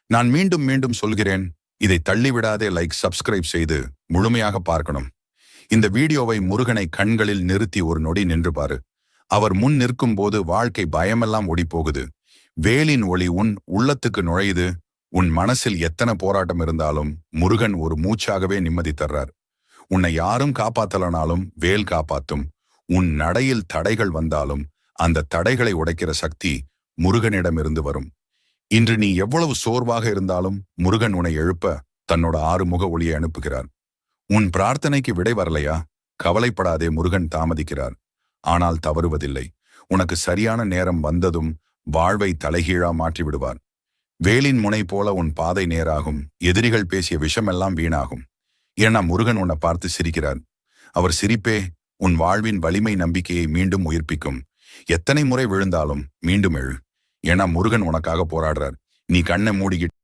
நான் மீண்டும் மீண்டும் சொல்கிறேன், இதை தள்ளிவிடாதே. லைக் சப்ஸ்கிரைப் செய்து முழுமையாக பார்க்கணும். இந்த வீடியோவை முருகனை கண்களில் நிறுத்தி ஒரு நொடி நின்று பாரு. அவர் முன் நிற்கும் போது வாழ்க்கை பயமெல்லாம் ஓடிப்போகுது. வேலின் ஒளி உன் உள்ளத்துக்கு நுழையுது. உன் மனசில் எத்தனை போராட்டம் இருந்தாலும் முருகன் ஒரு மூச்சாகவே நிம்மதி தர்றார். உன்னை யாரும் காப்பாத்தலனாலும் வேல் காப்பாத்தும். உன் நடையில் தடைகள் வந்தாலும் அந்த தடைகளை உடைக்கிற சக்தி முருகனிடமிருந்து வரும். இன்று நீ எவ்வளவு சோர்வாக இருந்தாலும் முருகன் உன்னை எழுப்ப தன்னோட 6 முக ஒளியை அனுப்புகிறார். உன் பிரார்த்தனைக்கு விடை வரலையா? கவலைப்படாதே, முருகன் தாமதிக்கிறார். ஆனால் தவறுவதில்லை. உனக்கு சரியான நேரம் வந்ததும் வாழ்வை தலைகீழா மாற்றி விடுவார். வேலின் முனை போல உன் பாதை நேராகும். எதிரிகள் பேசிய விஷமெல்லாம் வீணாகும். ஏன்னா முருகன் உன்னை பார்த்து சிரிக்கிறார். அவர் சிரிப்பே உன் வாழ்வின் வலிமை நம்பிக்கையை மீண்டும் உயிர்ப்பிக்கும். எத்தனை முறை விழுந்தாலும் மீண்டும் எழு. ஏன்னா முருகன் உனக்காக போராடுறார். நீ கண்ணை மூடிக்கிட்டு